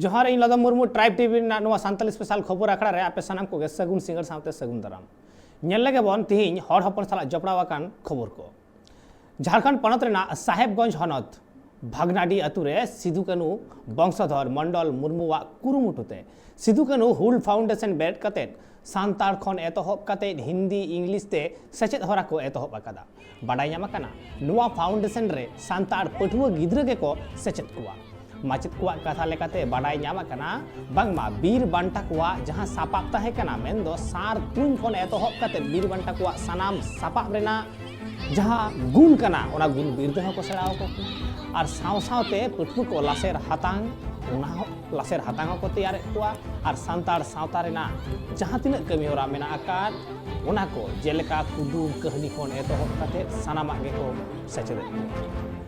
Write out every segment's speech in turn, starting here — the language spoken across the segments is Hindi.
जोहार इन लदम मुर्मू ट्राइब टीवी ना सानताली स्पेशल खबर आखड़ा रे आपे सानाम को सगुन सिंगर सावते सगुन दाराम नेल लगे बन तिहिं हर हपन साला जपड़ावाकान खबर को झारखंड पनत रेना साहेबगंज हनत भागनाडी अतुरे सिदु कानू वंशधर मंडल मुर्मुवा कुरुमुटुते सिदु कानू हुल फाउंडेशन बेड कते सानतार खन एतहब कते हिंदी इंग्लिश ते सचेत हरा को एतहब अकादा बाडाय ᱧᱟᱢ ᱟᱠᱟᱱᱟ ᱱᱚᱣᱟ फाउंडेशन रे सानतार पठुआ गिद्रा के को सचेत कुआ माचित कुआ कथा लेकाते बाडाय ᱧᱟᱢ ᱟᱠᱟᱱᱟ बांगमा बीर बांटा कुआ जहां सापाब ताहे कना मेन दो सार तुन खन एतहब कते बीर बांटा कुआ सनाम सापाब रेना जहां गुण कना ओना गुण बिरदा को सेड़ाव को और साव सावते पठुआ को लासेर हातांग ओना लासेर हातांग को तैयार कुआ और सानतार सावता रेना जहां तिना कमी होरा मेना आकार ओना को जेलेका कुदुम कहानी खन एतहब कते सनामा गे को सचेत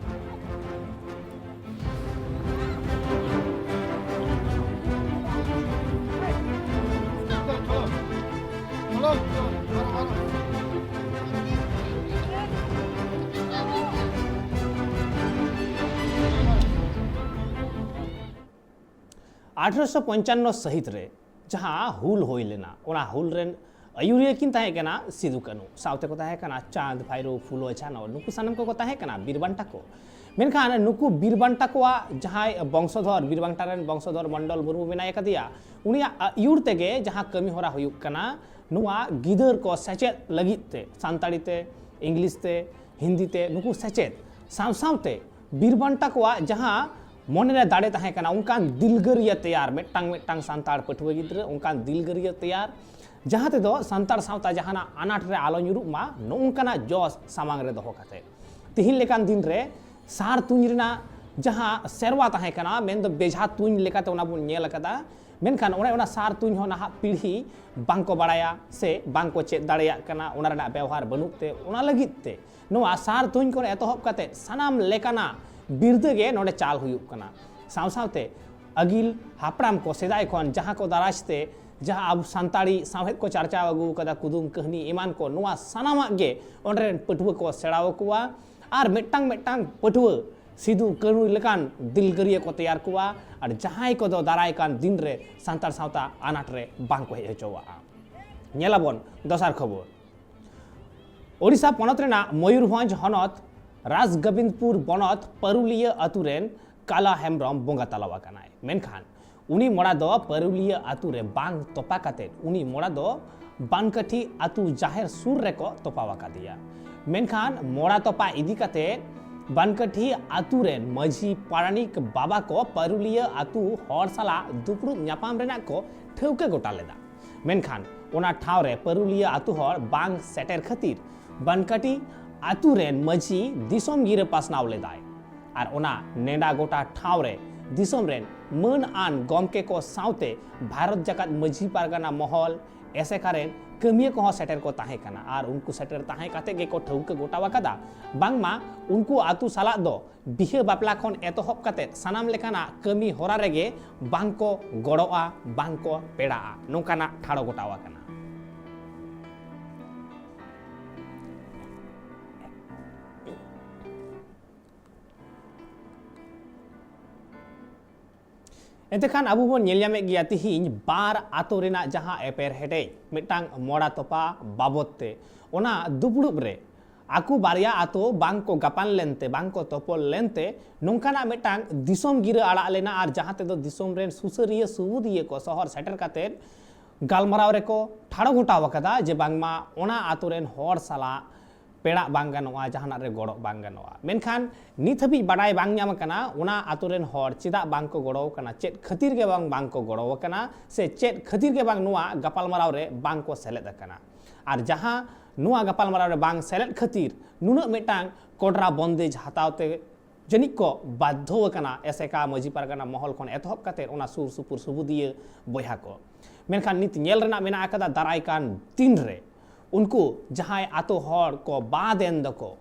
अठारह 1855 सहित रे जहां हुल होई लेना ओना हुल रेन अयुरिया किन ताहे कना सिदु कानू सावते को ताहे कना चांद फाइरो फुलो छानो नुकु सानम को ताहे कना बीरबांटा को मेनखान नुकु बीरबांटा को जहां वंशधर बीरबांटा रेन वंशधर मंडल मुर्मू मेना एकदिया उनिया अयुर तेगे जहां कमी होरा हुयुक कना नुआ गिदर को सचेत लगिते सानताड़ी ते इंग्लिश ते हिंदी ते नुकु सचेत साव सावते बीरबांटा को जहां मोने रे दाड़े ताहे कना उनकान दिलगरिया तैयार मेटांग मेटांग सानतार पठुआ गिद्रा उनकान दिलगरिया तैयार जहां ते दो सानतार सावता जहाना अनाट रे आलो ᱧᱩᱨᱩᱜ मा नोंकाना जॉस सामांग रे दोहो कते तिहिन लेकान दिन रे सार तुኝ रेना जहां सेरवा ताहे कना मेन दो बेझा तुኝ लेकाते ओना बुन नेल कदा मेनखान ओना सार तुኝ हो नाहा पीढ़ी बांको बाड़ाया से बांको चेत दाड़ेया कना ओना रेना व्यवहार बनुते ओना लगिते नोआ सार तुኝ को एतहब कते सनाम लेकाना बिरदे गे नोडे चाल हुयुक कना साव सावते अगिल हापड़ाम को सेदाय खन जहां को दाराजते जहां अब सानताड़ी सावहेद को चर्चा अगू कदा कुदुम कहनी ईमान को नुआ सनामा गे ओनरे पठुआ को सेड़ाव कुआ और मेटांग मेटांग पठुआ सिदु कानू लेकान दिलगरिया को तैयार कुआ और जहां को दो दाराय कान दिन रे सानतार सावता अनाट रे बांग को हेचोवा नेलाबन दोसार खबर ओडिशा पनत रेना मयूरभंज हनत राजगोविंदपुर बनत परुलिया अतुरेन काला हेम्ब्रम बोंगा तलावा कनाय मेनखान उनी मोड़ा दो परुलिया आतु रे बांग तोपा काते उनी मोड़ा दो बानकठी आतु जाहेर सुर रे को तोपावा का दिया मेनखान मोड़ा तोपा इदी काते बानकठी आतु रे मझी पारानिक बाबा को परुलिया आतु हर साला दुपुरु न्यापाम रेना को ठेवके गोटा लेदा मेनखान ओना ठाव रे परुलिया आतु हर बांग सेटेर खातिर बानकठी आतु रेन मझी दिसोम गिरे पासनाव लेदाय और ओना नेडा गोटा ठाव रे दिसोम रेन मन आन गमके को सावते भारत जगत मझी पारगाना महल ऐसे कारेन कमिया को सेटर को ताहे कना और उनको सेटर ताहे काते गे को ठौके गोटावा कदा बांगमा उनको आतु साला दो बिहे बापला खन एतहब काते सनाम लेकाना कमी होरा रेगे बांको गड़ोआ बांको पेड़ा नोकाना ठाड़ो गोटावा कना एतेखान अबू बन नेलयामे गया तिहिं बार आतो रेना जहां एपेर हेडे मिटांग मोड़ा तोपा बाबतते ओना दुपुड़ुब रे आकु बारिया आतो बांग को गापान लेनते बांग को तोपल लेनते नोंकाना मिटांग दिसोम गिरा आड़ा लेना और जहां ते दो दिसोम रेन सुसरिया सुबुदिये को शहर सेटर काते गालमराव रे को ठाड़ो घोटाव कदा जे बांगमा ओना आतो रेन हर साला पेड़ा बांग गानोआ जहाना रे गड़ो बांग गानोआ मेनखान नित हबी बाडाय बांग ᱧᱟᱢ कना ओना आतो रेन हर चिदा बांग को गड़ो कना चेत खतिर के बांग को गड़ो कना से चेत खतिर के बांग नुआ गपाल मराव रे बांग को सेलेद कना और जहां नुआ गपाल मराव रे बांग सेलेद खतिर नुना मेटांग कोडरा बंदेज हतावते जनिक को बाध्य कना एसेका मझी पारगाना महल खन एतहब काते ओना सुर सुपुर सुबुदिये बोया को मेनखान नित नेल रेना मेना आकदा दाराय कान तीन रे उनको जहां आतो हर को बादेन दको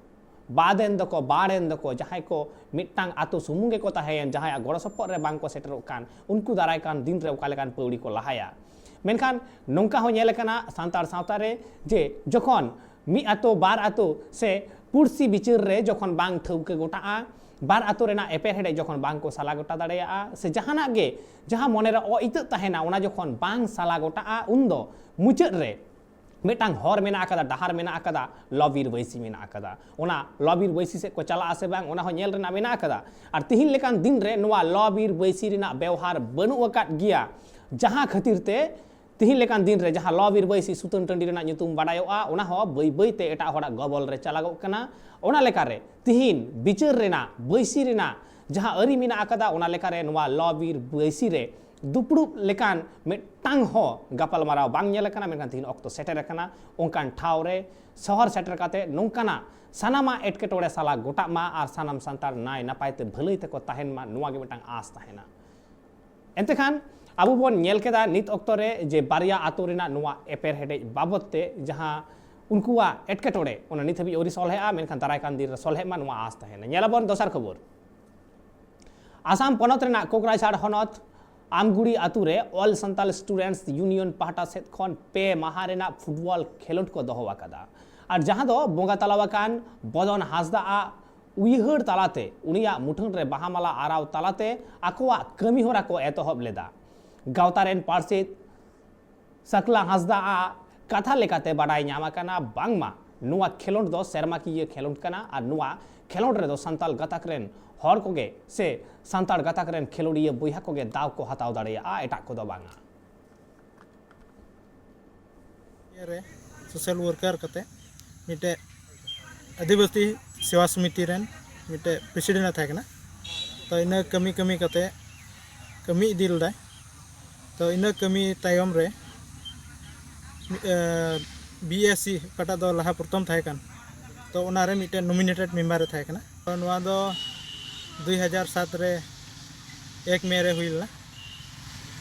जहां को मिटांग आतो सुमुंगे को ताहेन जहां गड़ सपद रे बांग को सेटर कान उनको दाराय कान दिन रे ओका लेकान पौड़ी को लहाया मेनखान नोंका हो नेल कना सानतार सावता रे जे जखन मी आतो बार आतो से पुरसी बिचार रे जखन बांग ठौके गोटा बार आतो रेना एपेर हेडे जखन बांग को साला गोटा दाड़ेया से जहाना गे जहां मोनेरे इता तहेना ओना जखन बांग साला गोटा उन दो मुचाद रे मिटांग हर मेना आकादा डाहार मेना आकादा लबीर बैसी मेना आकादा ओना लबीर बैसी से को चला आसे बांग ओना हो नेल रेना मेना आकादा और तिहिन लेकान दिन रे नोआ लबीर बैसी रेना व्यवहार बनु अकात गिया जहां खातिर ते तिहिन लेकान दिन रे जहां लबीर बैसी सुतन टंडी रेना nyutum बाडायोआ ओना हो बै बैते एटा होड़ा गबल रे चलागो कना ओना लेकारे तिहिन बिचार रेना बैसी रेना जहां अरी मेना आकादा ओना लेकारे नोआ लबीर बैसी रे दुपड़ू लेकान मिटांग हो गपाल माराव बांग नेल कना मेनखान तिहिन ऑक्टो सेटर कना ओंकान ठाव रे शहर सेटर काते नोंकाना सानामा एटकेटोड़े साला गोटा मा आर सानाम सांतार नाय नापायते भलई तेको ताहेन मा नोआ गे मिटांग आस ताहेना एंते खान आबो बोन नेल केदा नित ऑक्टो रे जे बारिया आतो रेना नोआ एपेर हेडे बाबतते जहां उनकुआ एटकेटोड़े ओना नित हबी ओरी सलहेआ मेनखान दारायकान दिन रे सलहे मा नोआ आस ताहेना नेलाबोन दोसार खबर आसाम पनत रेना कोकराझार हनत आमगुड़ी आतु रे ऑल संताल स्टूडेंट्स यूनियन पाहटा सेद खन पे माहा रेना फुटबॉल खेलोट को दोहो आकादा और जहां दो बोंगा तलावाकान बदन हासदा उइहर तालाते उनिया मुठन रे बाहामाला आराव तालाते आकोआ कमी होरा को एतहब लेदा गावतारेन पार्षद सकला हासदा कथा लेकाते बाडाय ᱧᱟᱢ आकाना बांगमा नुआ खेलोट दो सेरमा की ये खेलोट कना और नुआ खेलोट रे दो संताल गताक रेन हर कोगे से संताड़ गताक रेन खेलोड़िया बोहा कोगे दाव को हताव दाड़ेया एटा को दो बांगा रे सोशल वर्कर कते मिटे आदिवासी सेवा समिति रेन मिटे प्रेसिडेंट था कना तो इन कमी कमी कते कमी इदिल दा तो इन कमी तायम रे बीएससी कटा दो लहा प्रथम था कन तो ओना रे मिटे नॉमिनेटेड मेंबर था कना तो नवा दो 2007 रे 1 मे रे हुइला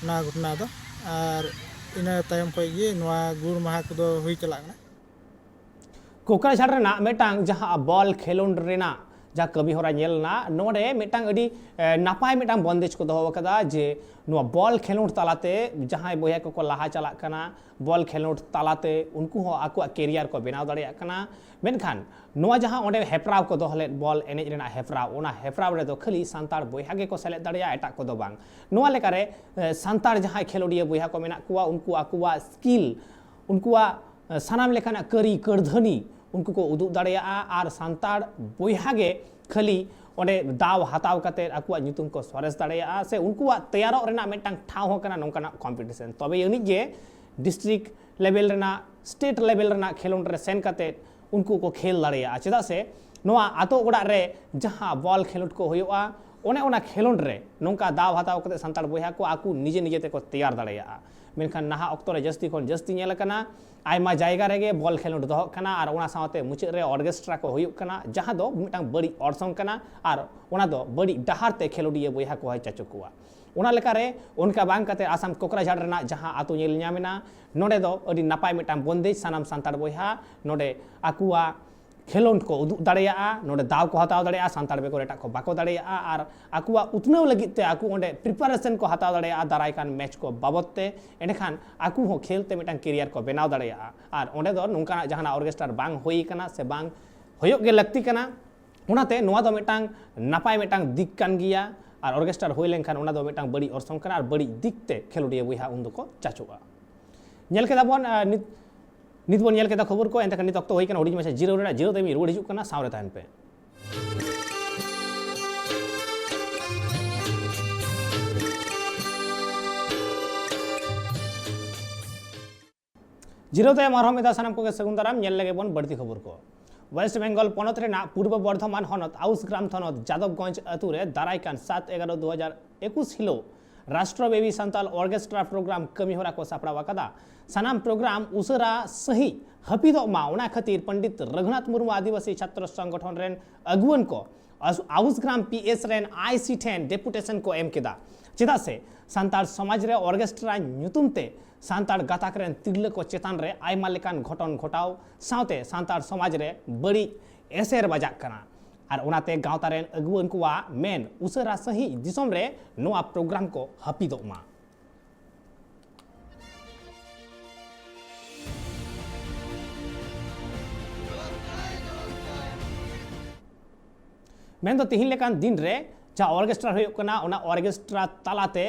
ना घटना दो और इन तायम को ये नवा गुड़ माहा को दो हुई चलागना कोकराझार रेना मेटांग जहां बॉल खेलोंड रेना जा कमी होरा नेलना नोडे मेटांग अडी नापाय मेटांग बंदेज को दोहो कदा जे नुआ बॉल खेलोंड तालाते जहां बोया को लाहा चला कना बॉल खेलोंड तालाते उनको हो आको कैरियर को बनाव दाड़िया कना मेनखान नुआ जहां ओंडे हेपराव को दोहले बॉल एनेज रेना हेपराव ओना हेपराव रे दो खाली सांतार बोया गे को सेले दाड़िया एटा को दो बांग नुआ लेकारे सांतार जहां खेलोडिया बोया को मेना कुआ उनको आकुआ स्किल उनकुआ सानाम लेखाना करी करधनी उनको को उदुग दाड़ेया और सांतार बोया गे खाली ओंडे दाव हताव कते आकुआ ᱧᱩᱛᱩᱢ को सरेस दाड़ेया से उनकुआ तैयारो रेना मेटांग ठाव हो कना नोंकाना कॉम्पिटिशन तबे यानी जे डिस्ट्रिक्ट लेवल रेना स्टेट लेवल रेना खेलोंड रे सेन कते उनको को खेल दाड़ेया चेदा से नोआ आतो ओड़ा रे जहां बॉल खेलोट को होयोआ ओने ओना खेलोंड रे नोंका दाव हताव कते सांतार बोया को आकु निजे निजे ते को तैयार दाड़ेया मेनखान नाहा ऑक्टो रे जस्ती खन जस्ती नेल कना आयमा जायगा रेगे बॉल खेलोट दोहो कना और ओना सावते मुचाद रे ऑर्केस्ट्रा को हुयुक कना जहां दो मिटांग बड़ी ऑर्सोंग कना और ओना दो बड़ी डहार ते खेलोडिया बोया को हाय चाचुकुआ ओना लेकारे उनका बांग कते आसाम कोकराझार रेना जहां आतो नेल ᱧᱟᱢᱮना नोडे दो अडी नापाय मिटांग बंदेज सानाम सांतार बोया नोडे आकुआ खेलोंड को उदुग दाड़ेया नोडे दाव को हताव दाड़ेया सांतार बेको एटा को बाको दाड़ेया और आकुआ उतनाव लगित ते आकु ओंडे प्रिपारेशन को हताव दाड़ेया दाराय कान मैच को बाबतते एंडखान आकु हो खेलते मिटांग कैरियर को बनाव दाड़ेया और ओंडे दो नोंकाना जहाना ऑर्केस्ट्रा बांग होई कना से बांग होयोग गे लगती कना ओनाते नोआ दो मिटांग नापाय मिटांग दिक कान गिया और ऑर्केस्ट्रा होई लेनखान ओना दो मिटांग बड़ी ऑर्सोंग कना और बड़ी दिकते खेलोडिया बोया उन को चाचुआ नेल केदा बोन नित बन नेल केदा खबर को एंतखान नित ऑक्टो होई कना हुडी माछा जीरो रेना जीरो तेमी रुवाड़ हिजुग कना सावरे ताहन पे जीरो ते मारहम एदा सानाम को सगुन दाराम नेल लगे बन बढ़ती खबर को वेस्ट बेंगल पनत रेना पूर्व बर्धमान हनत आउसग्राम थनत जादवगंज अतु रे दारायकान 7/11/2021 हिलो राष्ट्रव्यापी संताल ऑर्केस्ट्रा प्रोग्राम कमी होरा को सापड़ा कदा सानाम प्रोग्राम उसरा सही हपीदो मा ओना खातिर पंडित रघुनाथ मुर्मू आदिवासी छात्र संगठन रेन अगुवन को Ausgram PS rain IC 10 deputation को एम केदा चेदा से सांतार समाज रे ऑर्केस्ट्रा ᱧᱩᱛᱩᱢते सांतार गाताक रेन तिरले को चेतान रे आयमा लेकान घटन घटाव सावते सांतार समाज रे बड़ी एसेर बजाक कना और ओनाते गावता रेन अगुवन कुआ मेन उसरा सही दिसम रे नोआ प्रोग्राम को हपीदो मा मेन तिहिन लेकान दिन रे जहाँ ऑर्केस्ट्रा हुयुग कना ओना ऑर्केस्ट्रा तालाते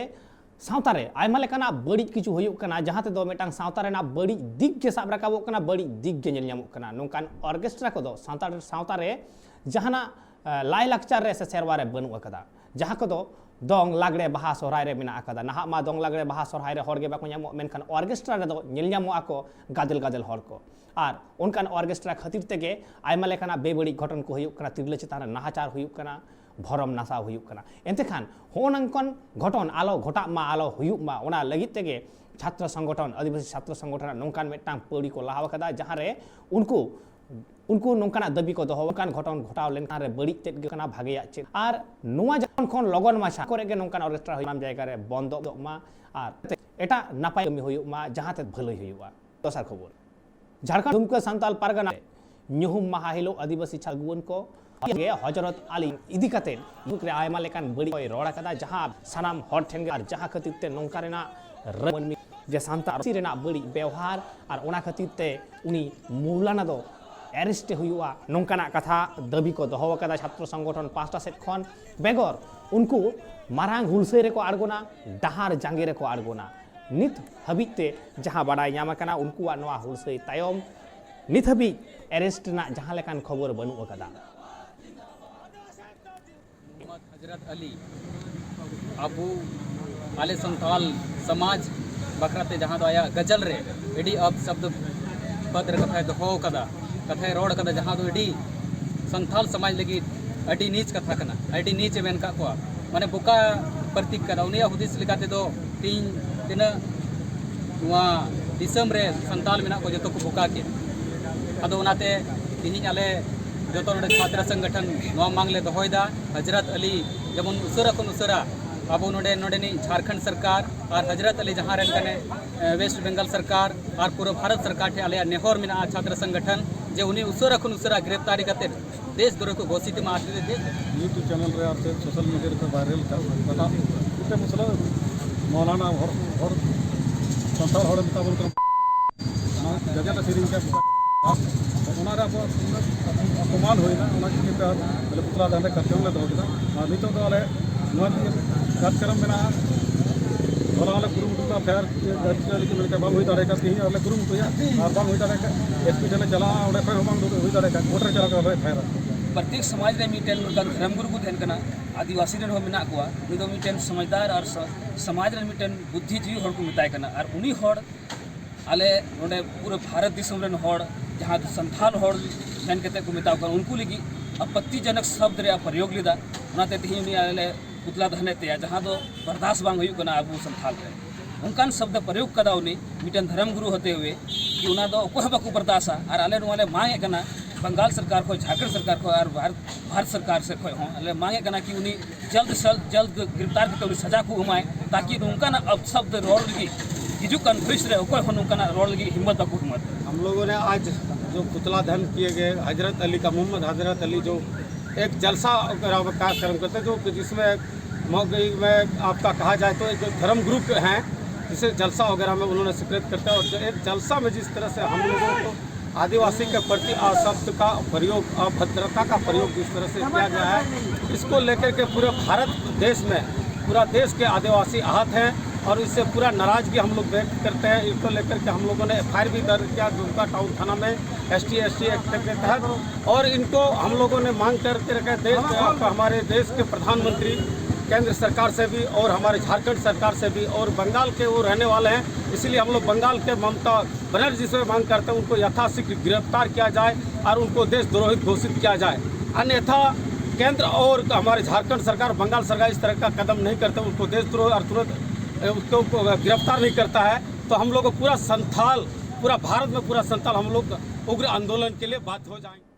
सावता रे आयमा लेकाना बड़ी किछु हुयुग कना जहाँ तेदो मेटांग सावता रेना बड़ी दिग के साब राकाबोग कना बड़ी दिग के नेल ᱧᱟᱢᱚᱜ कना नोंकान ऑर्केस्ट्रा कोदो सावता रे जहाना लाई लाकचार रे से सेरवा रे बनु अकदा जहाँ कोदो दong लागड़े बाहा सोहराय रे मेना अकदा नाहा मा दong लागड़े बाहा सोहराय रे हरगे बाको ᱧᱟᱢᱚᱜ मेनखान ऑर्केस्ट्रा रे दो नेल ᱧᱟᱢᱚᱜ ako गादल गादल हर को और उनकान ऑर्केस्ट्रा खातिर तेगे आयमा लेकाना बेबड़ी घटन को हुयुग कना तिरले चितान नाहाचार हुयुग कना भरम नासा हुयुग कना एनते खान होनंकन घटन आलो घटा मा आलो हुयुग मा ओना लगित तेगे छात्र संगठन आदिवासी छात्र संगठन नोंकान मेटांग पड़ी को लाहाव कदा जहाँ रे उनको नोंकाना दबी को दोहो कान घटन घटाव लेनखान रे बड़ी तेद गे कना भागेया चेद आर नोवा जखन खन लगन माछा करे गे नोंकान ऑर्केस्ट्रा हुयुग जायगा रे बंद मा आर एटा नापाय कमी हुयुग मा जहाँ ते भलई हुयुगा दोसर खबर झारखंड दुमका सांताल पारगना ᱧᱩᱦᱩᱢ ᱢᱟᱦᱟ ᱦᱤᱞᱳᱜ ᱟᱹᱫᱤᱵᱟᱹᱥᱤ ᱪᱷᱟᱜᱩᱣᱟᱹᱱ ᱠᱚ हजरत आली इदी कते दुक रे आयमा लेकान बड़ी रोड़ा कदा जहां सानाम हर ठेन और जहां खातिर ते नोंका रेना रमनमी जे सांता रेना बड़ी व्यवहार और ओना खातिर ते उनी मौलाना दो एरेस्ट हुआ नोंकाना कथा दाबी को दोहो कदा छात्र संगठन पांचटा सेट खन बेगर उनको मारांग हुलसे रे को आड़गोना डहार जांगे रे को आड़गोना नित हबीते जहां बड़ाई ᱧᱟᱢ कना उनको नवा हुलसे तायम नित हबी एरेस्ट ना जहां लेकान खबर बनू कदा हजरत अली अबू आले संताल समाज बकराते जहाँ दो आया गजल रे एडी अब शब्द पद कथा दोहो कदा कथा रोड कदा जहाँ दो एडी संताल समाज लगी अडी नीच कथा कना अडी नीच मेन का को माने बुका प्रतीक कदा उनिया हुदिस लिकाते दो तीन तिना नुआ दिसम रे संताल मेना को जतो को बुका के अदो उनाते तिहिन आले जो छात्र संगठन नवा मांगले दोहोयदा हजरत अली जमन उसरा को उसरा अब नोडे नोडेनी झारखंड सरकार और हजरत अली जहाँ रेन कने वेस्ट बंगाल सरकार और पूरा भारत सरकार थे आले नेहर मिना छात्र संगठन जे उन्हीं उसरा को उसरा गिरफ्तारी करते देश द्रोह को घोषित में आते थे यूट्यूब चैनल रे आते सोशल मीडिया रे वायरल कथा इते मसला मौलाना और संसार हर मुताबिक जगह सीरीज का ओनारा अपमान होना बोले पुतला दान कार्यक्रम ले दो और नित आले कार्यक्रम में भला गुरुमुटा फेर बांग हुई दाड़े तीन गुरुमुटा और बांग हुई दाड़े एसपी ठेले चला हुई दाड़े कोर्ट रे चला फेर प्रत्येक समाज रे मिटेन धर्मगुरु को तहन कना आदिवासी रे मेना को निदो मिटेन समझदार और समाज रे मिटेन बुद्धिजीवी हर को मिताय कना और उनी हर आले नोडे पूरे भारत दिसम रेन हर जहाँ संथाल हर ठेन कते को मिताव कर उनको लगी आपत्तिजनक शब्द रे प्रयोग लिदा उनाते तिहिनी आले पुतला दहने ते जहाँ दो बर्दाश्त बांग हुई कना अबू संथाल रे उनकान शब्द प्रयोग कदा उनी मिटन धर्मगुरु होते हुए कि उना दो को बाको बर्दाश्त और आले वाले मांगे कना बंगाल सरकार को झारखंड सरकार को और भारत सरकार से खोय हों अले मांगे कना कि उनी जल्द से जल्द गिरफ्तार करके उनी सजा को घुमाए ताकि उनका ना अब शब्द रोड लगी जो कन्फ्यूज रहे कोई हो उनका ना रोड लगी हिम्मत को हिम्मत हम लोगों ने आज जो पुतला दहन किए गए हजरत अली का मोहम्मद हजरत अली जो एक जलसा कार्यक्रम करते जो जिसमें में आपका कहा जाए तो एक धर्म ग्रुप हैं जिसे जलसा वगैरह में उन्होंने स्वीकृत करते हैं और जो एक जलसा में जिस तरह से हम लोगों को आदिवासी के प्रति शब्द का प्रयोग अभद्रता का प्रयोग जिस तरह से किया गया है इसको लेकर के पूरे भारत देश में पूरा देश के आदिवासी आहत हैं और इससे पूरा नाराजगी हम लोग व्यक्त करते हैं। इसको लेकर के हम लोगों ने FIR भी दर्ज किया दुमका टाउन थाना में ST एक्ट के तहत और इनको हम लोगों ने मांग करते रखे देश हमारे देश के प्रधानमंत्री केंद्र सरकार से भी और हमारे झारखंड सरकार से भी और बंगाल के वो रहने वाले हैं इसलिए हम लोग बंगाल के ममता बनर्जी से मांग करते हैं उनको यथाशीघ्र गिरफ्तार किया जाए और उनको देशद्रोही घोषित किया जाए अन्यथा केंद्र और हमारे झारखंड सरकार बंगाल सरकार इस तरह का कदम नहीं करते उनको देशद्रोह और तुरंत उसको गिरफ्तार नहीं करता है तो हम लोग पूरा संथाल पूरा भारत में पूरा संथाल हम लोग उग्र आंदोलन के लिए बाध्य हो जाएंगे।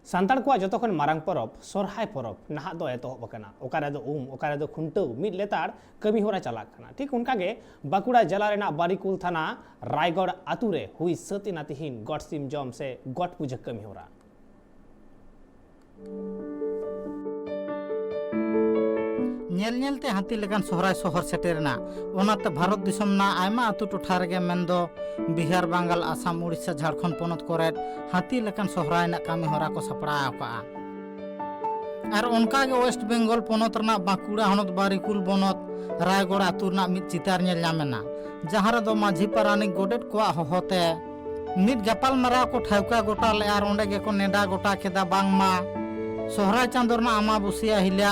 सान्ताड़ को जतखन मारांग परब सोरहाय परब नहा दो एतहब कना ओकारे दो ओकारे दो खुंटौ मिद लेतार कमी होरा चलाक कना ठीक उनकागे बाकुड़ा जिला रेना बारिकुल थाना रायगढ़ आतु रे हुई सतीना तिहिन गट सिम जम से गट पूजा कमी होरा नेलते हाथी लेकान सोहराय सोहर सेटेरना ओनाते भारत दिसमना आयमा आतु टोठा रेगे मेनदो बिहार बंगाल आसाम उड़ीसा झारखंड पोनत कोरे हाथी लेकान सोहराय ना कामी होरा को सपड़ा आका और उनका के वेस्ट बेंगल पनत रना बांकुड़ा हनत बारिकुल बनत रायगढ़ आतु रना मित चितार नेल नामेना जहां रे दो माझी पारानिक गोडेट को होते मित गपाल मारा को ठाउका गोटा ले और ओंडे गे को नेडा गोटा केदा बांगमा सोहराय चांदो रना अमाबुसिया हिला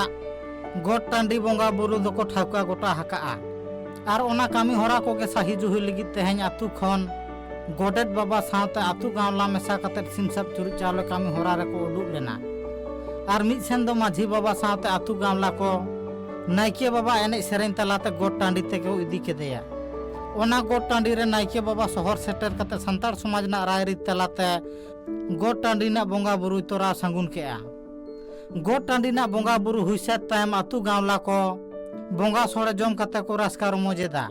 गोट टांडी बोंगा बुरु दको ठाउका गोटा हकाआ और ओना कामी होरा को के सही जुही लगी तेहें आतु खन गोडेट बाबा साथ आतु गांवला मेसा कते सिम सब चुरी चावल कामी होरा रे को उडुक लेना और मित सेन दो माझी बाबा साथ आतु गांवला को नाइके बाबा एने सेरेन तलाते गोट टांडी ते को इदी केदेया ओना गोट टांडी रे नाइके बाबा शहर सेटर कते संतार समाज ना रायरी तलाते गोट टांडी ना बोंगा बुरु तोरा संगुन केआ गोट टांडी ना बोंगा बुरु हुइसा तायम आतु गांवला को बोंगा सोड़े जम कते को रास्कार मोजेदा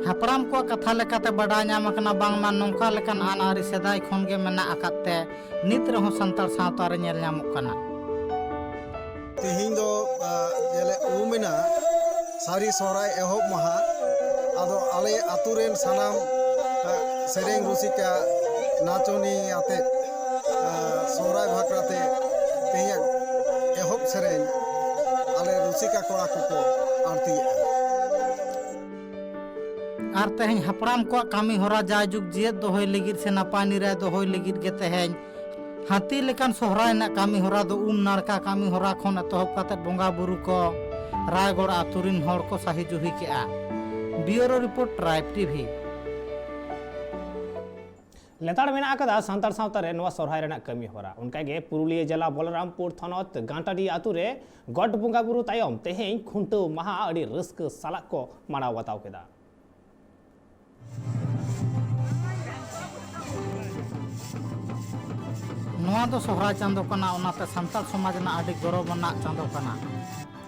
हापराम को कथा लेकाते बड़ा नामकना बांगमा नोंका लेकान आन आरी सेदाय खन गे मेना आकाते नित रहो संतार सावता रे नेल नामक कना तेहिं दो जेले उमिना सारी सोहराय एहब महा आदो आले आतु रेन सानाम सेरेंग रुसिका नाचोनी आते सोहराय भाकराते तेहिं एहब सेरेंग आले रुसिका कोड़ा को आरती और तेहें हपराम को कामी होरा जायजुग जियत दोहय लगिर से नापाय निराय दोहय लगिर गे तेहें हाथी लेकान सोहराय ना कामी होरा दो नारका कामी होरा खन एतहब काते बोंगा बुरु को रायगढ़ आतुरिन होड़ को सही जुही केआ ब्यूरो रिपोर्ट ट्राइब टीवी लेताड़ मेना कदा सांतार सावता रे नवा सोहराय रेना कमी होरा उनका गे पुरुलिया जिला बलरामपुर थनत गांटाडी आतु रे गड बोंगा बुरु तायम तेहें खुंटो महा अड़ी रस्क सालाक को मानाव बताव केदा नवा दो सोहराय चांदो कना ओनाते संताल समाज ना आडी गौरव ना चांदो कना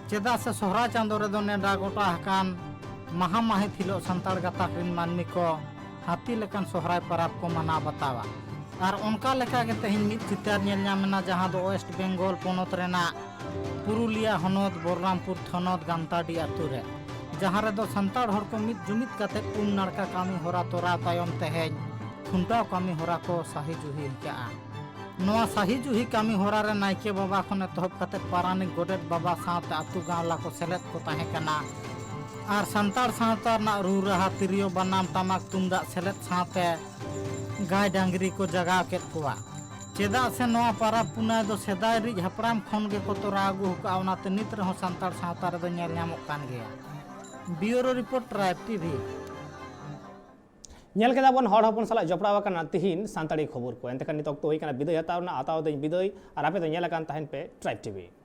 चेदा से सोहराय चांदो रे दो नेडा गोटा हकान महा माही थिलो संताल गाता रिन मानमी को हाथी लेकान सोहराय परब को मना बतावा और उनका लेका के तेहिं मित चितार नेल नामेना जहां दो वेस्ट बेंगल पनत रेना पुरुलिया हनत बलरामपुर थनत गांताडी आतु रे जहां रे दो संताल हर को मित जुमित काते नारका कामी होरा तोरा तायम तेहें खुंटाव कामी होरा को सही जुही का नवा सही जुही कामी होरा रे नाइके बाबा खन एतहब कते पारानिक गोडेट बाबा साथ आतु गांवला को सेलेद को ताहे कना और संतार सावता ना रू रहा तिरियो बनाम तमाक तुमदा सेलेद साथे गाय डांगरी को जगाव केत कोआ चेदा से नवा पारा पुनाय दो सेदाय रिज हपराम खन गे को तोरा आगु हुका ओनाते नित रहो संतार सावता रे दो नेल नामक कान गया ब्यूरो रिपोर्ट ट्राइब टीवी नेल केदा बन हड़ हपन साला जपड़ावा कना तिहिन सांताड़ी खबर को एंते नितक तो होई कना विदय हताव ना आताव दई विदय और आपे तो नेल कान ताहन पे ट्राइब टीवी।